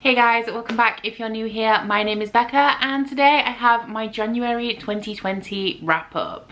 Hey guys, welcome back. If you're new here, my name is Becca and today I have my January 2020 wrap up.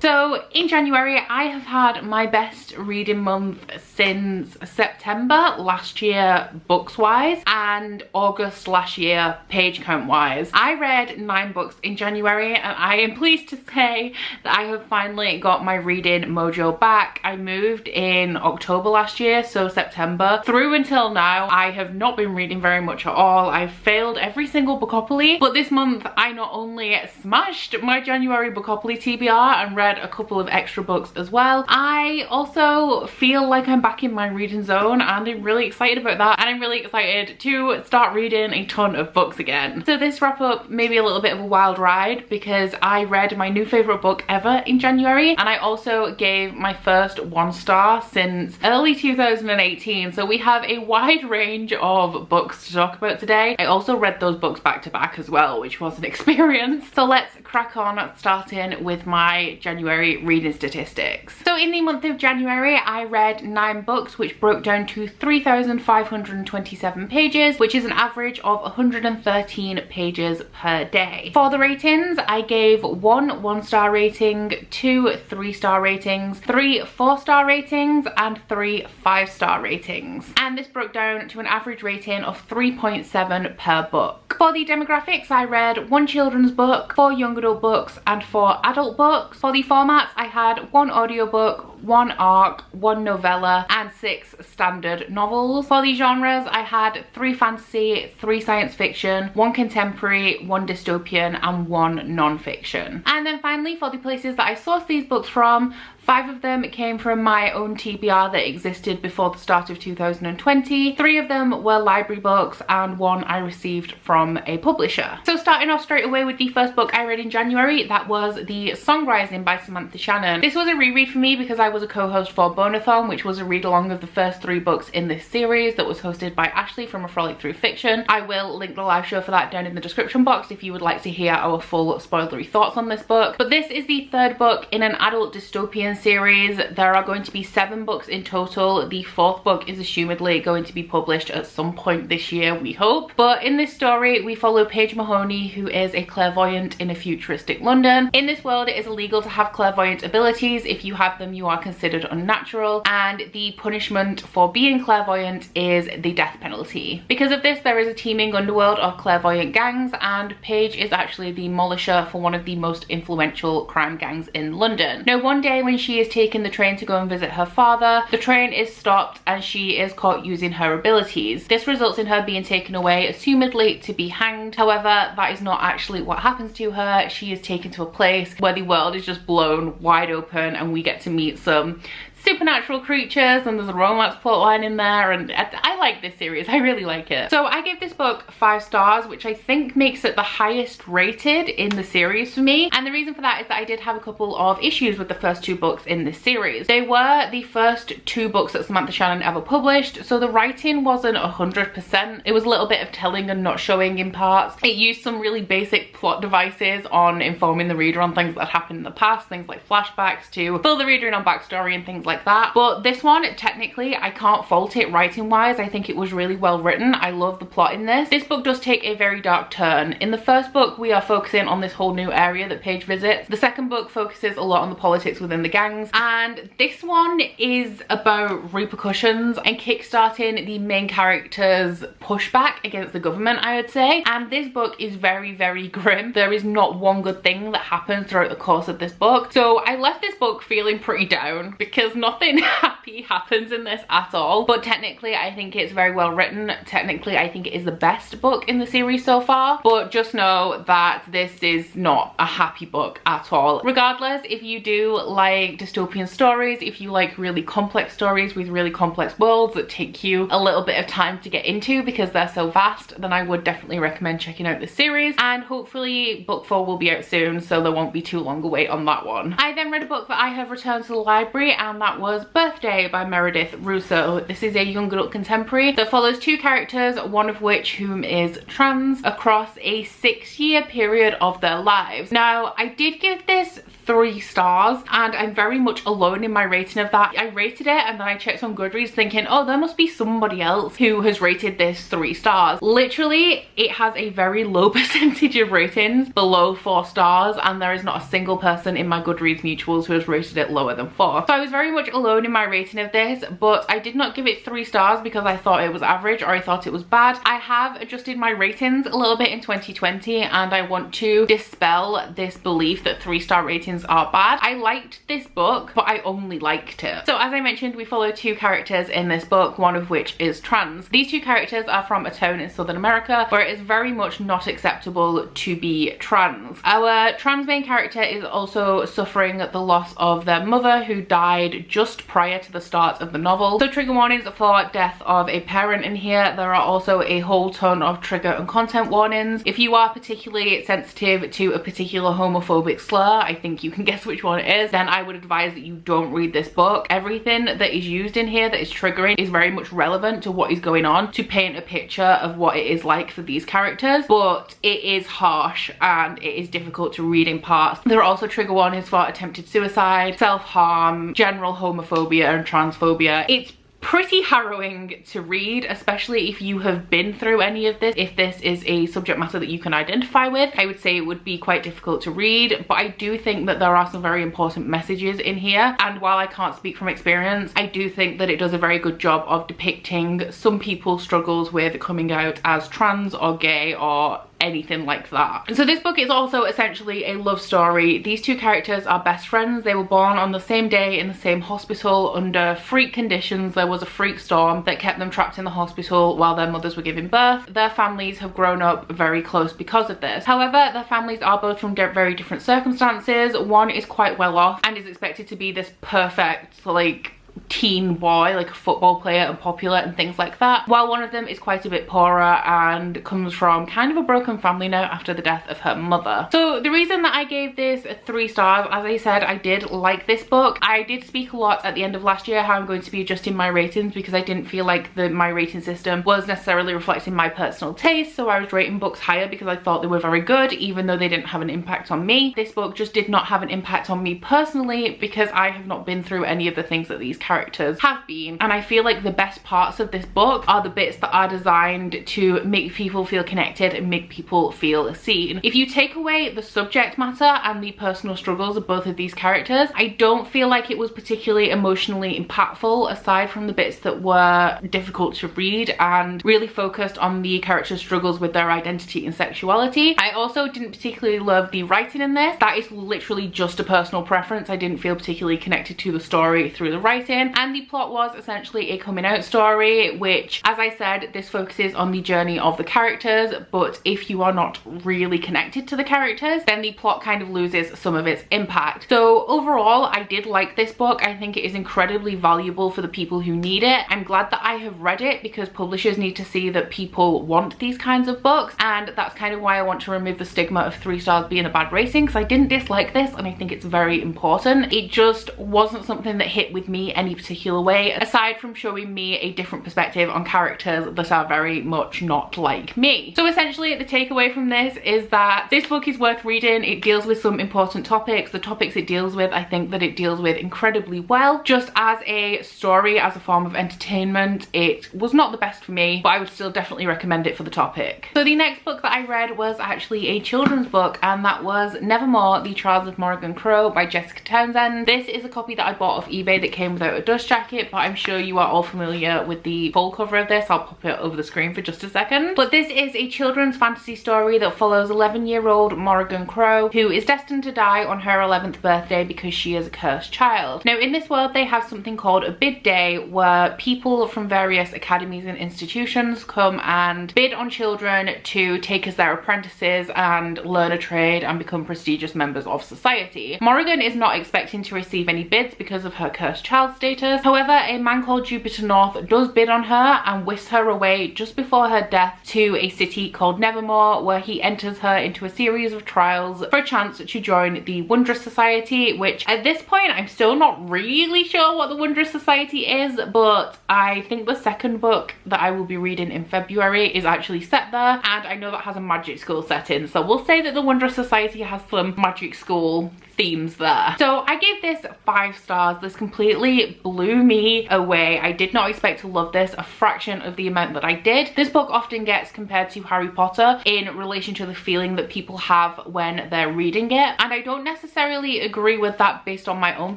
So in January I have had my best reading month since September last year books wise and August last year page count wise. I read 9 books in January and I am pleased to say that I have finally got my reading mojo back. I moved in October last year, so September through until now I have not been reading very much at all. I've failed every single Bookopoly, but this month I not only smashed my January Bookopoly TBR and read a couple of extra books as well, I also feel like I'm back in my reading zone and I'm really excited about that, and I'm really excited to start reading a ton of books again. So this wrap up may be a little bit of a wild ride because I read my new favourite book ever in January and I also gave my first 1-star since early 2018, so we have a wide range of books to talk about today. I also read those books back to back as well, which was an experience. So let's crack on, starting with my January reading statistics. So in the month of January I read 9 books, which broke down to 3,527 pages, which is an average of 113 pages per day. For the ratings, I gave 1 1-star rating, 2 3-star ratings, 3 4-star ratings and 3 5-star ratings, and this broke down to an average rating of 3.7 per book. For the demographics, I read 1 children's book, 4 young adult books and 4 adult books. For the formats, I had 1 audiobook, 1 ARC, 1 novella and 6 standard novels. For the genres, I had 3 fantasy, 3 science fiction, 1 contemporary, 1 dystopian and 1 non-fiction. And then finally, for the places that I sourced these books from, 5 of them came from my own TBR that existed before the start of 2020. 3 of them were library books and 1 I received from a publisher. So starting off straight away with the first book I read in January, that was The Song Rising by Samantha Shannon. This was a reread for me because I was a co-host for Bonathon, which was a read along of the first 3 books in this series that was hosted by Ashley from A Frolic Through Fiction. I will link the live show for that down in the description box if you would like to hear our full spoilery thoughts on this book. But this is the 3rd book in an adult dystopian series. There are going to be 7 books in total. The 4th book is assumedly going to be published at some point this year, we hope. But in this story we follow Paige Mahoney, who is a clairvoyant in a futuristic London. In this world it is illegal to have clairvoyant abilities. If you have them you are considered unnatural, and the punishment for being clairvoyant is the death penalty. Because of this there is a teeming underworld of clairvoyant gangs, and Paige is actually the molisher for one of the most influential crime gangs in London. Now one day when she is taking the train to go and visit her father, the train is stopped and she is caught using her abilities. This results in her being taken away, assumedly to be hanged. However, that is not actually what happens to her. She is taken to a place where the world is just blown wide open and we get to meet some supernatural creatures, and there's a romance plotline in there, and I like this series. I really like it. So I gave this book 5 stars, which I think makes it the highest rated in the series for me, and the reason for that is that I did have a couple of issues with the first 2 books in this series. They were the first 2 books that Samantha Shannon ever published, so the writing wasn't 100%. It was a little bit of telling and not showing in parts. It used some really basic plot devices on informing the reader on things that happened in the past, things like flashbacks to fill the reader in on backstory and things like that. But this one, technically I can't fault it writing wise. I think it was really well written. I love the plot in this. This book does take a very dark turn. In the first book we are focusing on this whole new area that Paige visits. The second book focuses a lot on the politics within the gangs, and this one is about repercussions and kickstarting the main character's pushback against the government, I would say. And this book is very, very grim. There is not one good thing that happens throughout the course of this book. So I left this book feeling pretty down because nothing happy happens in this at all. But technically I think it's very well written. Technically I think it is the best book in the series so far, but just know that this is not a happy book at all. Regardless, if you do like dystopian stories, if you like really complex stories with really complex worlds that take you a little bit of time to get into because they're so vast, then I would definitely recommend checking out this series, and hopefully book 4 will be out soon, so there won't be too long a wait on that one. I then read a book that I have returned to the library, and that was Birthday by Meredith Russo. This is a young adult contemporary that follows 2 characters, one of which whom is trans, across a 6-year period of their lives. Now I did give this 3 stars, and I'm very much alone in my rating of that. I rated it and then I checked on Goodreads thinking, oh, there must be somebody else who has rated this 3 stars. Literally, it has a very low percentage of ratings below 4 stars, and there is not a single person in my Goodreads mutuals who has rated it lower than 4. So I was very much alone in my rating of this, but I did not give it 3 stars because I thought it was average or I thought it was bad. I have adjusted my ratings a little bit in 2020, and I want to dispel this belief that 3-star ratings are bad. I liked this book, but I only liked it. So as I mentioned, we follow 2 characters in this book, one of which is trans. These 2 characters are from a town in Southern America where it is very much not acceptable to be trans. Our trans main character is also suffering the loss of their mother, who died just prior to the start of the novel. So trigger warnings for death of a parent in here. There are also a whole ton of trigger and content warnings. If you are particularly sensitive to a particular homophobic slur, I think you can guess which one it is, then I would advise that you don't read this book. Everything that is used in here that is triggering is very much relevant to what is going on to paint a picture of what it is like for these characters, but it is harsh and it is difficult to read in parts. There are also trigger warnings for attempted suicide, self-harm, general homophobia and transphobia. It's pretty harrowing to read, especially if you have been through any of this. If this is a subject matter that you can identify with, I would say it would be quite difficult to read, but I do think that there are some very important messages in here, and while I can't speak from experience, I do think that it does a very good job of depicting some people's struggles with coming out as trans or gay or anything like that. So this book is also essentially a love story. These 2 characters are best friends. They were born on the same day in the same hospital under freak conditions. There was a freak storm that kept them trapped in the hospital while their mothers were giving birth. Their families have grown up very close because of this. However, their families are both from very different circumstances. One is quite well off and is expected to be this perfect, like, teen boy, like a football player and popular and things like that, while one of them is quite a bit poorer and comes from kind of a broken family now after the death of her mother. So the reason that I gave this 3 stars, as I said, I did like this book. I did speak a lot at the end of last year how I'm going to be adjusting my ratings because I didn't feel like my rating system was necessarily reflecting my personal taste, so I was rating books higher because I thought they were very good even though they didn't have an impact on me. This book just did not have an impact on me personally because I have not been through any of the things that these characters have been, and I feel like the best parts of this book are the bits that are designed to make people feel connected and make people feel seen. If you take away the subject matter and the personal struggles of both of these characters, I don't feel like it was particularly emotionally impactful aside from the bits that were difficult to read and really focused on the characters' struggles with their identity and sexuality. I also didn't particularly love the writing in this. That is literally just a personal preference. I didn't feel particularly connected to the story through the writing, and the plot was essentially a coming out story, which, as I said, this focuses on the journey of the characters, but if you are not really connected to the characters, then the plot kind of loses some of its impact. So overall, I did like this book. I think it is incredibly valuable for the people who need it. I'm glad that I have read it because publishers need to see that people want these kinds of books, and that's kind of why I want to remove the stigma of 3 stars being a bad rating, because I didn't dislike this and I think it's very important. It just wasn't something that hit with me any particular way, aside from showing me a different perspective on characters that are very much not like me. So essentially the takeaway from this is that this book is worth reading. It deals with some important topics. The topics it deals with, I think that it deals with incredibly well. Just as a story, as a form of entertainment, it was not the best for me, but I would still definitely recommend it for the topic. So the next book that I read was actually a children's book, and that was Nevermore, The Trials of Morrigan Crow by Jessica Townsend. This is a copy that I bought off eBay that came without a dust jacket, but I'm sure you are all familiar with the full cover of this. I'll pop it over the screen for just a second. But this is a children's fantasy story that follows 11-year-old Morrigan Crow, who is destined to die on her 11th birthday because she is a cursed child. Now in this world they have something called a bid day, where people from various academies and institutions come and bid on children to take as their apprentices and learn a trade and become prestigious members of society. Morrigan is not expecting to receive any bids because of her cursed child status. However, a man called Jupiter North does bid on her and whisks her away just before her death to a city called Nevermore, where he enters her into a series of trials for a chance to join the Wondrous Society, which at this point I'm still not really sure what the Wondrous Society is, but I think the second book that I will be reading in February is actually set there, and I know that has a magic school setting, so we'll say that the Wondrous Society has some magic school themes there. So I gave this 5 stars. This completely blew me away. I did not expect to love this a fraction of the amount that I did. This book often gets compared to Harry Potter in relation to the feeling that people have when they're reading it, and I don't necessarily agree with that based on my own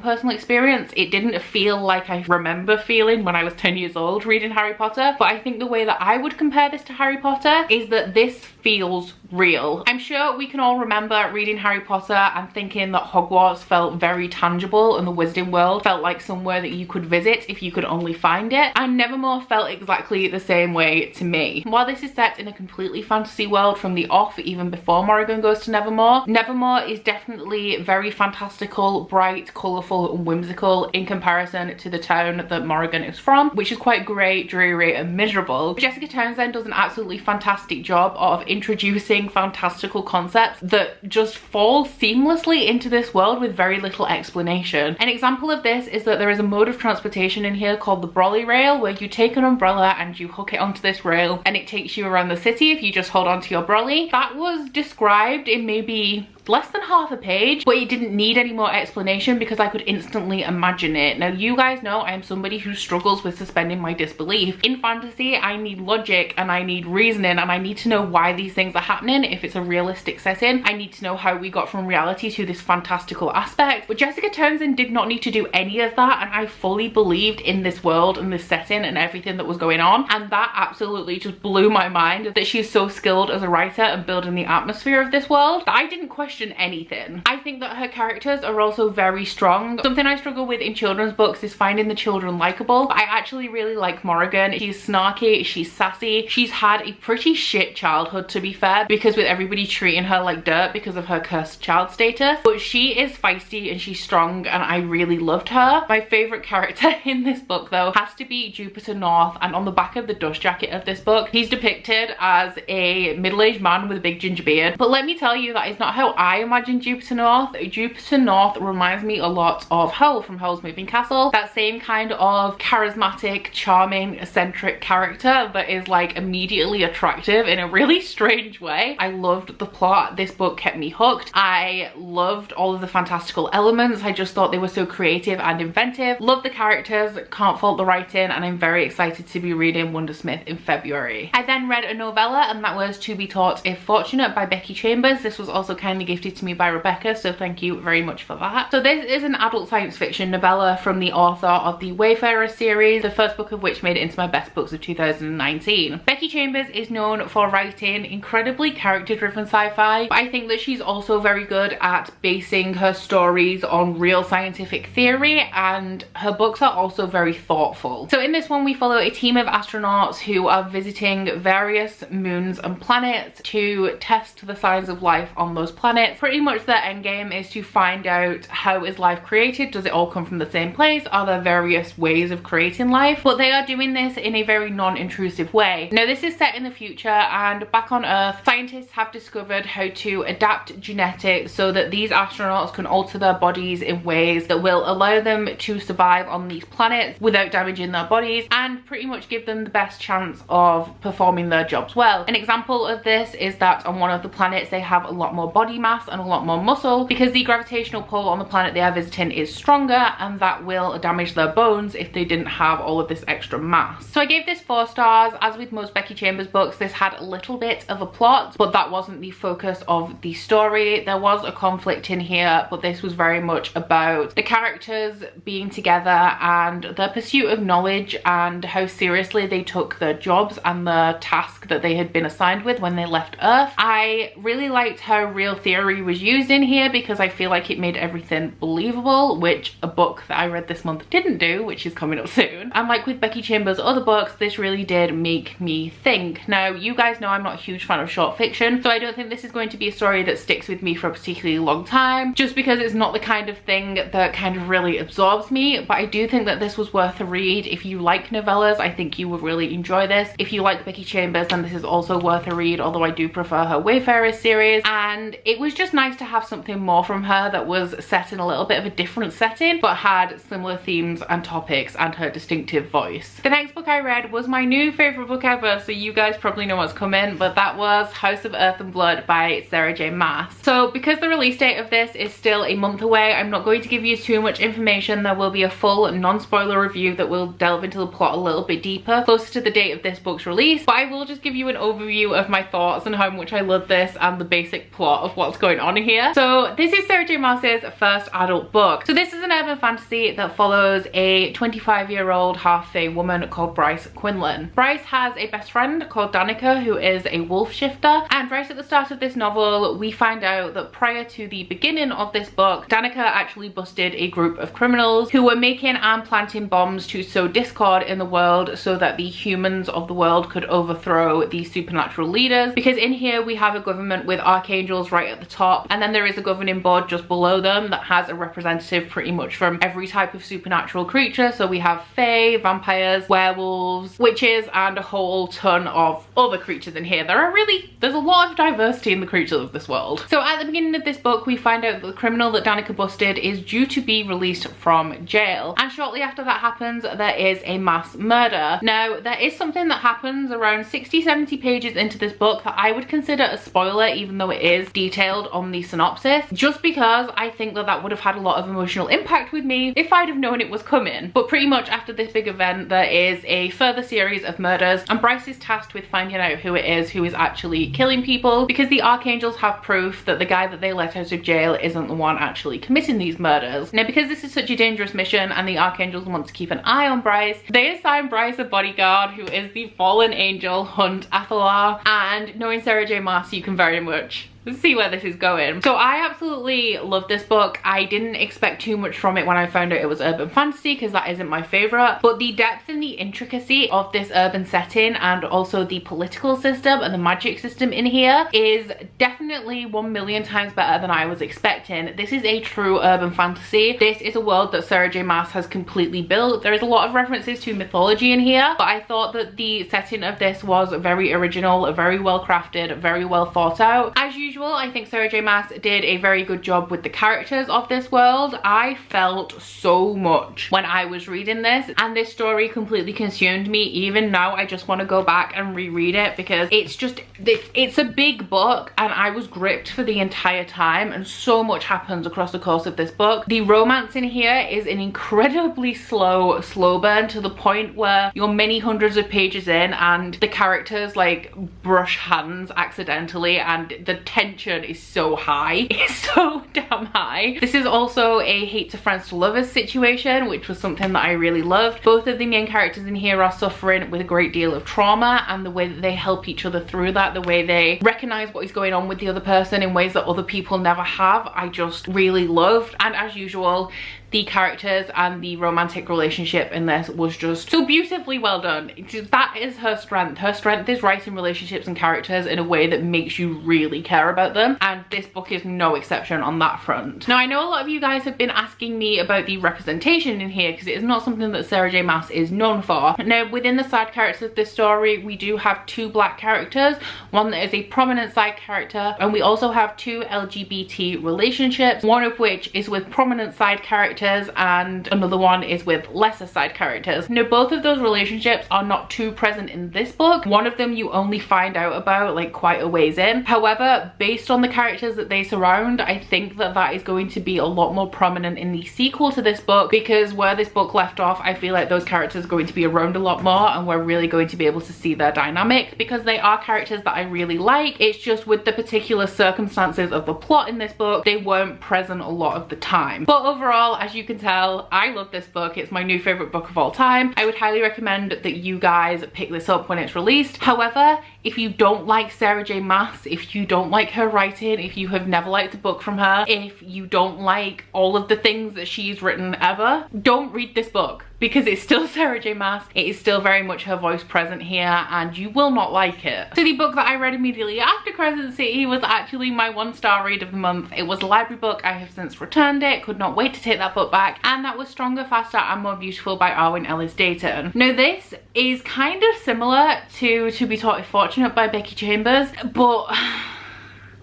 personal experience. It didn't feel like I remember feeling when I was 10 years old reading Harry Potter, but I think the way that I would compare this to Harry Potter is that this feels real. I'm sure we can all remember reading Harry Potter and thinking that Hogwarts felt very tangible and the Wizarding World felt like somewhere that you could visit if you could only find it, and Nevermore felt exactly the same way to me. While this is set in a completely fantasy world from the off, even before Morrigan goes to Nevermore, Nevermore is definitely very fantastical, bright, colourful and whimsical in comparison to the town that Morrigan is from, which is quite grey, dreary and miserable. Jessica Townsend does an absolutely fantastic job of introducing fantastical concepts that just fall seamlessly into this world with very little explanation. An example of this is that there is a mode of transportation in here called the brolly rail, where you take an umbrella and you hook it onto this rail and it takes you around the city if you just hold on to your brolly. That was described in maybe less than half a page, but it didn't need any more explanation because I could instantly imagine it. Now, you guys know I am somebody who struggles with suspending my disbelief. In fantasy, I need logic and I need reasoning and I need to know why these things are happening. If it's a realistic setting, I need to know how we got from reality to this fantastical aspect. But Jessica Townsend did not need to do any of that, and I fully believed in this world and this setting and everything that was going on, and that absolutely just blew my mind that she's so skilled as a writer and building the atmosphere of this world that I didn't question anything. I think that her characters are also very strong. Something I struggle with in children's books is finding the children likable. I actually really like Morrigan. She's snarky, she's sassy, she's had a pretty shit childhood, to be fair, because with everybody treating her like dirt because of her cursed child status, but she is feisty and she's strong and I really loved her. My favourite character in this book though has to be Jupiter North, and on the back of the dust jacket of this book he's depicted as a middle-aged man with a big ginger beard, but let me tell you, that is not how I imagine Jupiter North. Jupiter North reminds me a lot of Howl from Howl's Moving Castle. That same kind of charismatic, charming, eccentric character that is like immediately attractive in a really strange way. I loved the plot. This book kept me hooked. I loved all of the fantastical elements. I just thought they were so creative and inventive. Love the characters, can't fault the writing, and I'm very excited to be reading Wondersmith in February. I then read a novella, and that was To Be Taught If Fortunate by Becky Chambers. This was also kindly gifted to me by Rebecca, so thank you very much for that. So this is an adult science fiction novella from the author of the Wayfarer series, the first book of which made it into my best books of 2019. Becky Chambers is known for writing incredibly character-driven sci-fi, but I think that she's also very good at basing her stories on real scientific theory, and her books are also very thoughtful. So in this one we follow a team of astronauts who are visiting various moons and planets to test the signs of life on those planets. Pretty much their end game is to find out, how is life created? Does it all come from the same place? Are there various ways of creating life? But they are doing this in a very non-intrusive way. Now this is set in the future, and back on Earth scientists have discovered how to adapt genetics so that these astronauts can alter their bodies in ways that will allow them to survive on these planets without damaging their bodies and pretty much give them the best chance of performing their jobs well. An example of this is that on one of the planets they have a lot more body mass and a lot more muscle because the gravitational pull on the planet they are visiting is stronger, and that will damage their bones if they didn't have all of this extra mass. So I gave this 4 stars. As with most Becky Chambers books, this had a little bit of a plot, but that wasn't the focus of the story. There was a conflict in here, but this was very much about the characters being together and their pursuit of knowledge and how seriously they took their jobs and the task that they had been assigned with when they left Earth. I really liked how real theory spoilery was used in here because I feel like it made everything believable, which a book that I read this month didn't do, which is coming up soon. And like with Becky Chambers' other books, this really did make me think. Now, you guys know I'm not a huge fan of short fiction, so I don't think this is going to be a story that sticks with me for a particularly long time, just because it's not the kind of thing that kind of really absorbs me. But I do think that this was worth a read. If you like novellas, I think you would really enjoy this. If you like Becky Chambers, then this is also worth a read, although I do prefer her Wayfarers series. And it was just nice to have something more from her that was set in a little bit of a different setting, but had similar themes and topics and her distinctive voice. The next book I read was my new favorite book ever, so you guys probably know what's coming, but that was House of Earth and Blood by Sarah J Maas. So because the release date of this is still a month away, I'm not going to give you too much information. There will be a full non-spoiler review that will delve into the plot a little bit deeper closer to the date of this book's release, but I will just give you an overview of my thoughts and how much I love this and the basic plot of what's going on here. So this is Sarah J Maas's first adult book. So this is an urban fantasy that follows a 25-year-old half-fae woman called Bryce Quinlan. Bryce has a best friend called Danica, who is a wolf shifter, and right at the start of this novel we find out that prior to the beginning of this book, Danica actually busted a group of criminals who were making and planting bombs to sow discord in the world so that the humans of the world could overthrow the supernatural leaders. Because in here we have a government with archangels right at the top, and then there is a governing board just below them that has a representative pretty much from every type of supernatural creature. So we have fae, vampires, werewolves, witches, and a whole ton of other creatures in here. There's a lot of diversity in the creatures of this world. So at the beginning of this book we find out that the criminal that Danica busted is due to be released from jail, and shortly after that happens there is a mass murder. Now there is something that happens around 60-70 pages into this book that I would consider a spoiler, even though it is detailed on the synopsis, just because I think that that would have had a lot of emotional impact with me if I'd have known it was coming. But pretty much after this big event there is a further series of murders, and Bryce is tasked with finding out who it is who is actually killing people, because the archangels have proof that the guy that they let out of jail isn't the one actually committing these murders. Now because this is such a dangerous mission and the archangels want to keep an eye on Bryce, they assign Bryce a bodyguard who is the fallen angel Hunt Athalar, and knowing Sarah J Maas you can very much see where this is going. So I absolutely love this book. I didn't expect too much from it when I found out it was urban fantasy, because that isn't my favorite, but the depth and the intricacy of this urban setting and also the political system and the magic system in here is definitely 1,000,000 times better than I was expecting. This is a true urban fantasy. This is a world that Sarah J Maas has completely built. There is a lot of references to mythology in here, but I thought that the setting of this was very original, very well crafted, very well thought out. As usual, I think Sarah J Maas did a very good job with the characters of this world. I felt so much when I was reading this, and this story completely consumed me. Even now I just want to go back and reread it, because it's a big book and I was gripped for the entire time, and so much happens across the course of this book. The romance in here is an incredibly slow burn, to the point where you're many hundreds of pages in and the characters like brush hands accidentally, and the tension is so high. It's so damn high. This is also a hate to friends to lovers situation, which was something that I really loved. Both of the main characters in here are suffering with a great deal of trauma, and the way that they help each other through that, the way they recognize what is going on with the other person in ways that other people never have, I just really loved. And as usual, the characters and the romantic relationship in this was just so beautifully well done. That is her strength. Her strength is writing relationships and characters in a way that makes you really care about them, and this book is no exception on that front. Now I know a lot of you guys have been asking me about the representation in here, because it is not something that Sarah J Maas is known for. Now within the side characters of this story we do have 2 black characters, one that is a prominent side character, and we also have 2 LGBT relationships, one of which is with prominent side characters and another one is with lesser side characters. Now both of those relationships are not too present in this book. One of them you only find out about like quite a ways in. However, based on the characters that they surround, I think that that is going to be a lot more prominent in the sequel to this book, because where this book left off I feel like those characters are going to be around a lot more, and we're really going to be able to see their dynamic, because they are characters that I really like. It's just with the particular circumstances of the plot in this book, they weren't present a lot of the time. But overall, as you can tell, I love this book. It's my new favorite book of all time. I would highly recommend that you guys pick this up when it's released. However, if you don't like Sarah J Maas, if you don't like her writing, if you have never liked a book from her, if you don't like all of the things that she's written ever, don't read this book, because it's still Sarah J Maas. It is still very much her voice present here, and you will not like it. So the book that I read immediately after Crescent City was actually my 1-star read of the month. It was a library book. I have since returned it, could not wait to take that book back, and that was Stronger, Faster and More Beautiful by Arwen Ellis Dayton. Now this is kind of similar to Be Taught If Fortunate by Becky Chambers, but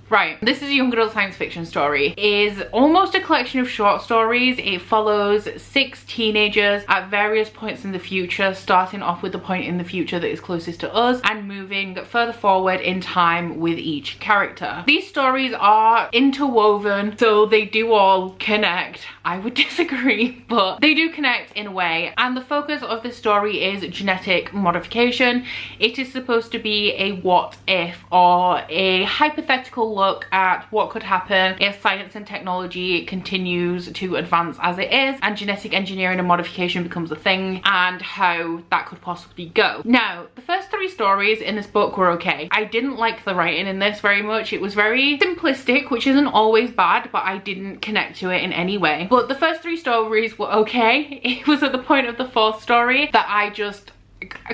right, this is a young adult science fiction story. It is almost a collection of short stories. It follows 6 teenagers at various points in the future, starting off with the point in the future that is closest to us and moving further forward in time with each character. These stories are interwoven, so they do all connect. I would disagree, but they do connect in a way. And the focus of the story is genetic modification. It is supposed to be a what if, or a hypothetical look at what could happen if science and technology continues to advance as it is and genetic engineering and modification becomes a thing, and how that could possibly go. Now, the first 3 stories in this book were okay. I didn't like the writing in this very much. It was very simplistic, which isn't always bad, but I didn't connect to it in any way. But the first 3 stories were okay. It was at the point of the 4th story that I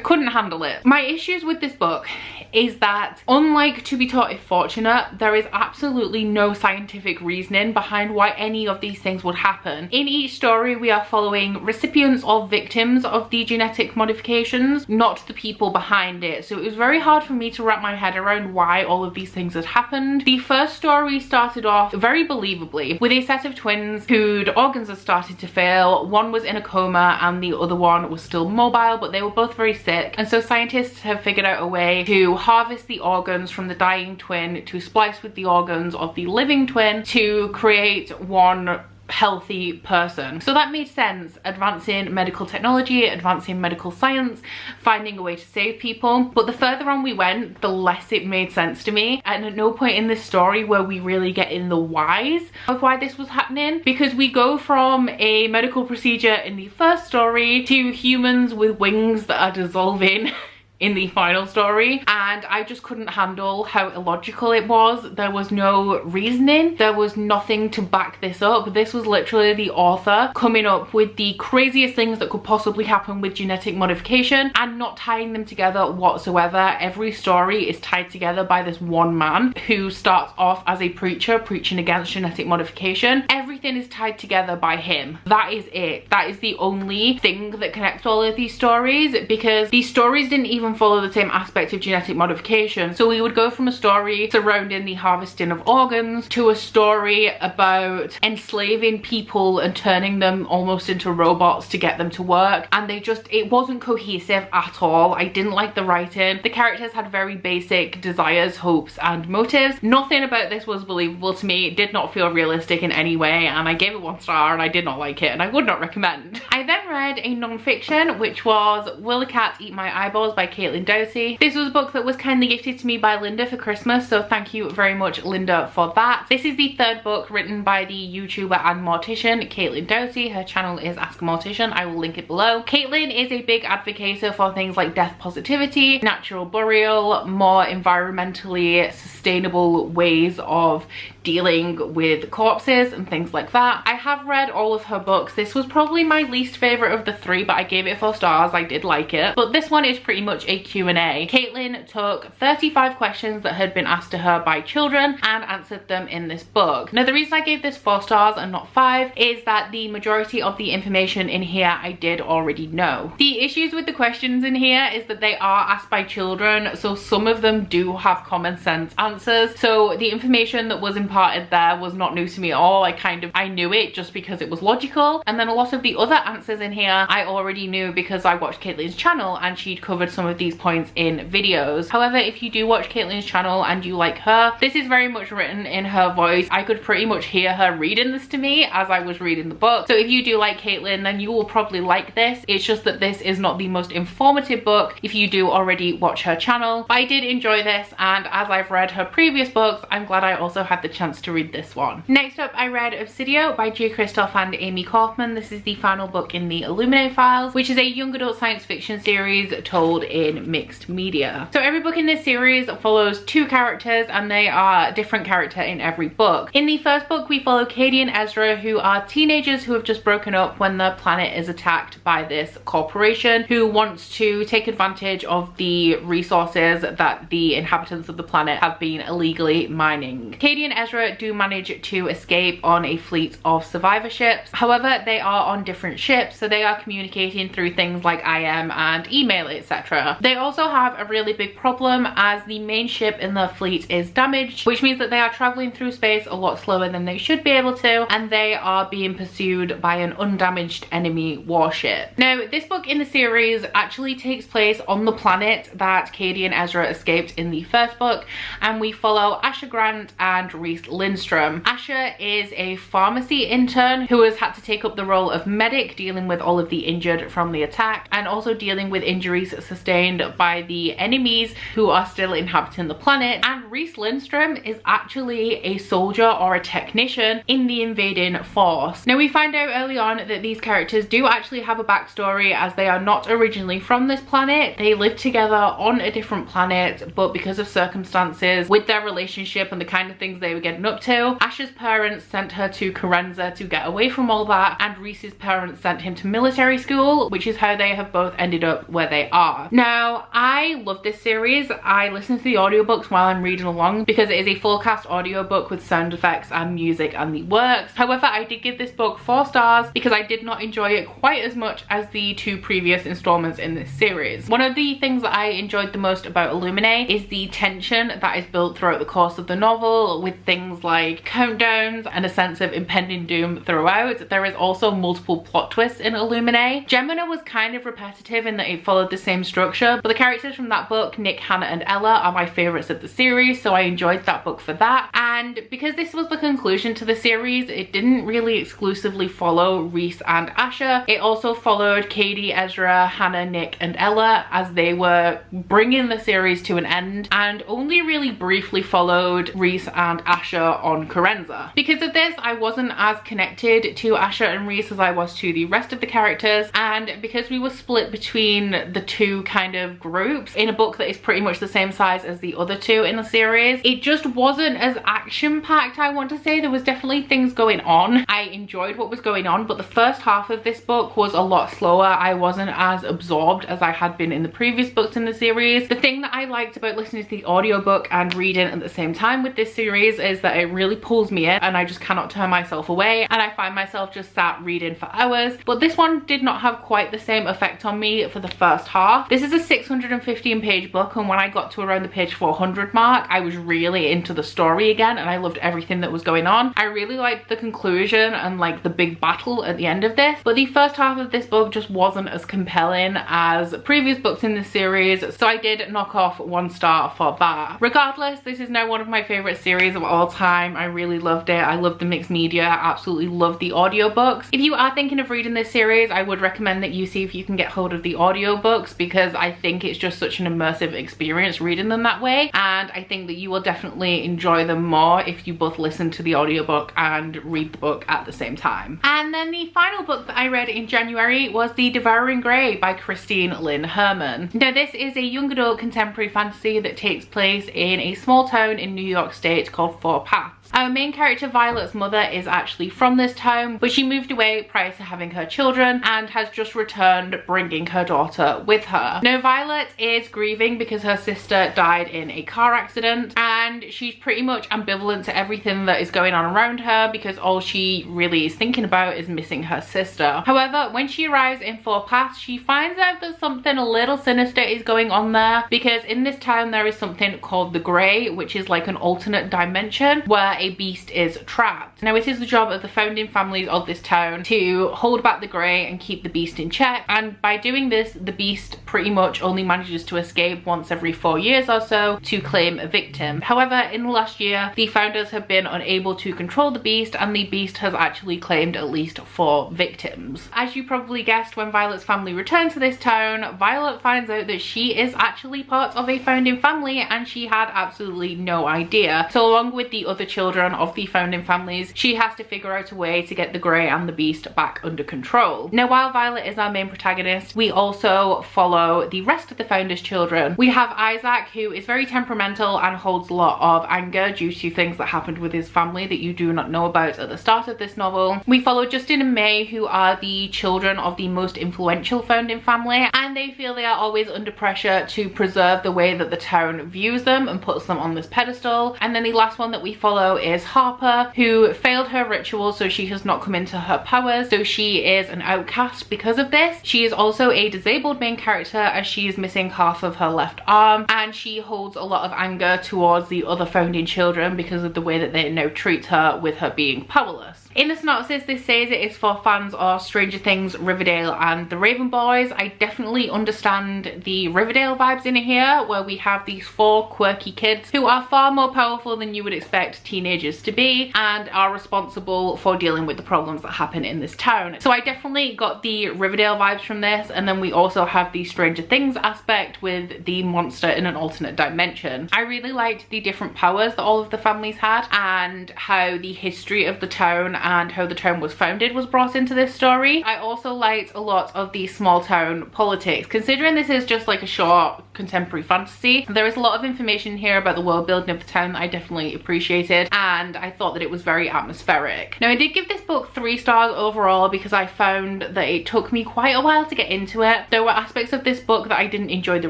couldn't handle it. My issues with this book is that, unlike To Be Taught If Fortunate, there is absolutely no scientific reasoning behind why any of these things would happen. In each story, we are following recipients or victims of the genetic modifications, not the people behind it. So it was very hard for me to wrap my head around why all of these things had happened. The first story started off very believably with a set of twins whose organs had started to fail. One was in a coma and the other one was still mobile, but they were both very sick, and so scientists have figured out a way to harvest the organs from the dying twin to splice with the organs of the living twin to create one healthy person. So that made sense, advancing medical technology, advancing medical science, finding a way to save people. But the further on we went, the less it made sense to me, and at no point in this story where we really get in the whys of why this was happening, because we go from a medical procedure in the first story to humans with wings that are dissolving in the final story, and I just couldn't handle how illogical it was. There was no reasoning, there was nothing to back this up. This was literally the author coming up with the craziest things that could possibly happen with genetic modification and not tying them together whatsoever. Every story is tied together by this one man who starts off as a preacher preaching against genetic modification. Everything is tied together by him. That is it. That is the only thing that connects all of these stories, because these stories didn't even follow the same aspect of genetic modification. So we would go from a story surrounding the harvesting of organs to a story about enslaving people and turning them almost into robots to get them to work, and it wasn't cohesive at all. I didn't like the writing. The characters had very basic desires, hopes and motives. Nothing about this was believable to me. It did not feel realistic in any way, and I gave it 1 star and I did not like it, and I would not recommend. I then read a non-fiction, which was Will the Cat Eat My Eyeballs by Caitlin Doughty. This was a book that was kindly gifted to me by Linda for Christmas, so thank you very much, Linda, for that. This is the 3rd book written by the YouTuber and mortician Caitlin Doughty. Her channel is Ask a Mortician. I will link it below. Caitlin is a big advocate for things like death positivity, natural burial, more environmentally sustainable ways of dealing with corpses and things like that. I have read all of her books. This was probably my least favorite of the 3, but I gave it 4 stars. I did like it. But this one is pretty much a Q&A. Caitlin took 35 questions that had been asked to her by children and answered them in this book. Now, the reason I gave this 4 stars and not 5 is that the majority of the information in here I did already know. The issues with the questions in here is that they are asked by children, so some of them do have common sense answers. So the information that was imparted there was not new to me at all. I knew it just because it was logical, and then a lot of the other answers in here I already knew because I watched Caitlin's channel and she'd covered some of these points in videos. However, if you do watch Caitlin's channel and you like her, this is very much written in her voice. I could pretty much hear her reading this to me as I was reading the book. So if you do like Caitlin, then you will probably like this. It's just that this is not the most informative book if you do already watch her channel. But I did enjoy this, and as I've read her previous books, I'm glad I also had the chance chance to read this one. Next up, I read Obsidio by G. Christoph and Amy Kaufman. This is the final book in the Illuminate files, which is a young adult science fiction series told in mixed media. So every book in this series follows two characters, and they are a different character in every book. In the first book, we follow Katie and Ezra, who are teenagers who have just broken up when the planet is attacked by this corporation who wants to take advantage of the resources that the inhabitants of the planet have been illegally mining. Katie and Ezra do manage to escape on a fleet of survivor ships. However, they are on different ships, so they are communicating through things like IM and email, etc. They also have a really big problem as the main ship in the fleet is damaged, which means that they are traveling through space a lot slower than they should be able to, and they are being pursued by an undamaged enemy warship. Now, this book in the series actually takes place on the planet that Katie and Ezra escaped in the first book, and we follow Asher Grant and Reese Lindstrom. Asher is a pharmacy intern who has had to take up the role of medic, dealing with all of the injured from the attack and also dealing with injuries sustained by the enemies who are still inhabiting the planet. And Reese Lindstrom is actually a soldier or a technician in the invading force. Now, we find out early on that these characters do actually have a backstory, as they are not originally from this planet. They live together on a different planet, but because of circumstances with their relationship and the kind of things they were getting up to, Asher's parents sent her to Carenza to get away from all that, and Reese's parents sent him to military school, which is how they have both ended up where they are. Now, I love this series. I listen to the audiobooks while I'm reading along because it is a full cast audiobook with sound effects and music and the works. However, I did give this book 4 stars because I did not enjoy it quite as much as the 2 previous installments in this series. One of the things that I enjoyed the most about Illuminate is the tension that is built throughout the course of the novel, with things like countdowns and a sense of impending doom throughout. There is also multiple plot twists in Illuminate. Gemina was kind of repetitive in that it followed the same structure, but the characters from that book, Nick, Hannah and Ella, are my favourites of the series, so I enjoyed that book for that. And because this was the conclusion to the series, it didn't really exclusively follow Reese and Asher. It also followed Katie, Ezra, Hannah, Nick and Ella as they were bringing the series to an end, and only really briefly followed Reese and Asher on Carenza. Because of this, I wasn't as connected to Asher and Reese as I was to the rest of the characters, and because we were split between the two kind of groups in a book that is pretty much the same size as the other two in the series, it just wasn't as action-packed, I want to say. There was definitely things going on. I enjoyed what was going on, but the first half of this book was a lot slower. I wasn't as absorbed as I had been in the previous books in the series. The thing that I liked about listening to the audiobook and reading at the same time with this series is that it really pulls me in and I just cannot turn myself away, and I find myself just sat reading for hours. But this one did not have quite the same effect on me for the first half. This is a 615 page book, and when I got to around the page 400 mark, I was really into the story again and I loved everything that was going on. I really liked the conclusion and like the big battle at the end of this, but the first half of this book just wasn't as compelling as previous books in this series, so I did knock off 1 star for that. Regardless, this is now one of my favorite series of all time. I really loved it. I loved the mixed media. I absolutely loved the audiobooks. If you are thinking of reading this series, I would recommend that you see if you can get hold of the audiobooks, because I think it's just such an immersive experience reading them that way, and I think that you will definitely enjoy them more if you both listen to the audiobook and read the book at the same time. And then the final book that I read in January was The Devouring Grade by Christine Lynn Herman. Now, this is a young adult contemporary fantasy that takes place in a small town in New York State called Four Paths. Our main character Violet's mother is actually from this town, but she moved away prior to having her children and has just returned bringing her daughter with her. Now, Violet is grieving because her sister died in a car accident, and she's pretty much ambivalent to everything that is going on around her because all she really is thinking about is missing her sister. However, when she arrives in Four Paths, she finds out that something a little sinister is going on there, because in this town there is something called the Grey, which is like an alternate dimension where a beast is trapped. Now, it is the job of the founding families of this town to hold back the Grey and keep the beast in check, and by doing this, the beast pretty much only manages to escape once every 4 years or so to claim a victim. However, in the last year, the founders have been unable to control the beast, and the beast has actually claimed at least 4 victims. As you probably guessed, when Violet's family return to this town, Violet finds out that she is actually part of a founding family, and she had absolutely no idea. So along with the other children of the founding families, she has to figure out a way to get the Grey and the Beast back under control. Now, while Violet is our main protagonist, we also follow the rest of the founders' children. We have Isaac, who is very temperamental and holds a lot of anger due to things that happened with his family that you do not know about at the start of this novel. We follow Justin and May, who are the children of the most influential founding family, and they feel they are always under pressure to preserve the way that the town views them and puts them on this pedestal. And then the last one that we follow is Harper, who failed her ritual, so she has not come into her powers, so she is an outcast because of this. She is also a disabled main character, as she is missing half of her left arm, and she holds a lot of anger towards the other founding children because of the way that they now treat her, with her being powerless. In the synopsis, this says it is for fans of Stranger Things, Riverdale and the Raven Boys. I definitely understand the Riverdale vibes in here, where we have these 4 quirky kids who are far more powerful than you would expect teenagers to be, and are responsible for dealing with the problems that happen in this town. So I definitely got the Riverdale vibes from this, and then we also have the Stranger Things aspect with the monster in an alternate dimension. I really liked the different powers that all of the families had, and how the history of the town and how the town was founded was brought into this story. I also liked a lot of the small town politics. Considering this is just like a short contemporary fantasy, there is a lot of information here about the world building of the town that I definitely appreciated, and I thought that it was very atmospheric. Now, I did give this book 3 stars overall because I found that it took me quite a while to get into it. There were aspects of this book that I didn't enjoy the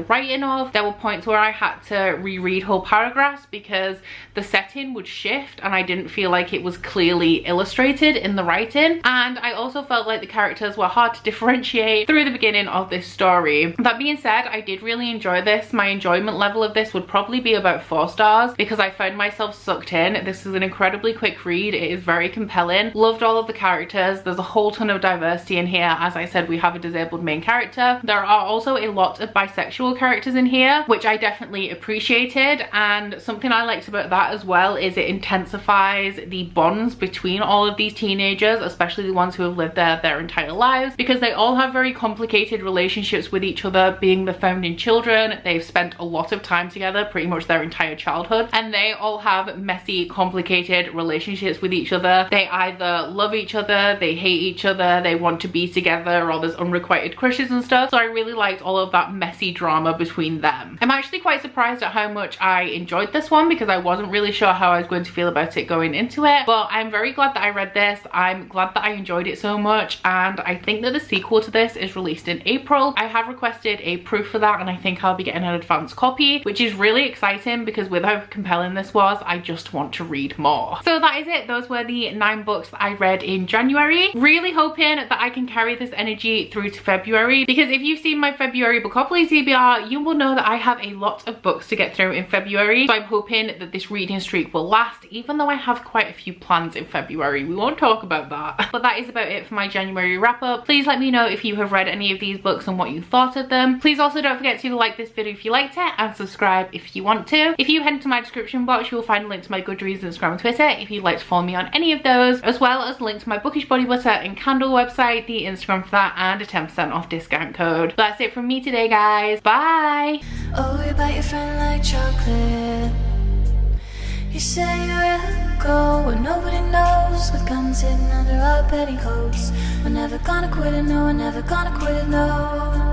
writing of. There were points where I had to reread whole paragraphs because the setting would shift and I didn't feel like it was clearly illustrated in the writing, and I also felt like the characters were hard to differentiate through the beginning of this story. That being said, I did really enjoy this. My enjoyment level of this would probably be about 4 stars because I found myself sucked in. This is an incredibly quick read. It is very compelling. Loved all of the characters. There's a whole ton of diversity in here. As I said, we have a disabled main character. There are also a lot of bisexual characters in here, which I definitely appreciated, and something I liked about that as well is it intensifies the bonds between all of these teenagers, especially the ones who have lived there their entire lives, because they all have very complicated relationships with each other. Being the founding children, they've spent a lot of time together, pretty much their entire childhood, and they all have messy, complicated relationships with each other. They either love each other, they hate each other, they want to be together, or there's unrequited crushes and stuff. So I really liked all of that messy drama between them. I'm actually quite surprised at how much I enjoyed this one because I wasn't really sure how I was going to feel about it going into it, but I'm very glad that I read this. I'm glad that I enjoyed it so much, and I think that the sequel to this is released in April. I have requested a proof for that, and I think I'll be getting an advance copy, which is really exciting because with how compelling this was, I just want to read more. So that is it. Those were the 9 books that I read in January. Really hoping that I can carry this energy through to February, because if you've seen my February Bookopoly TBR, you will know that I have a lot of books to get through in February. So I'm hoping that this reading streak will last, even though I have quite a few plans in February. We won't talk about that. But that is about it for my January wrap up. Please let me know if you have read any of these books and what you thought of them. Please also don't forget to like this video if you liked it, and subscribe if you want to. If you head into my description box, you will find a link to my Goodreads, Instagram and Twitter if you'd like to follow me on any of those, as well as a link to my Bookish body butter and candle website, the Instagram for that, and a 10% off discount code. That's it from me today, guys. Bye! Oh, you bite your friend like chocolate. You say you will go where nobody knows, with guns hidden under our petticoats. We're never gonna quit it, no, we're never gonna quit it, no.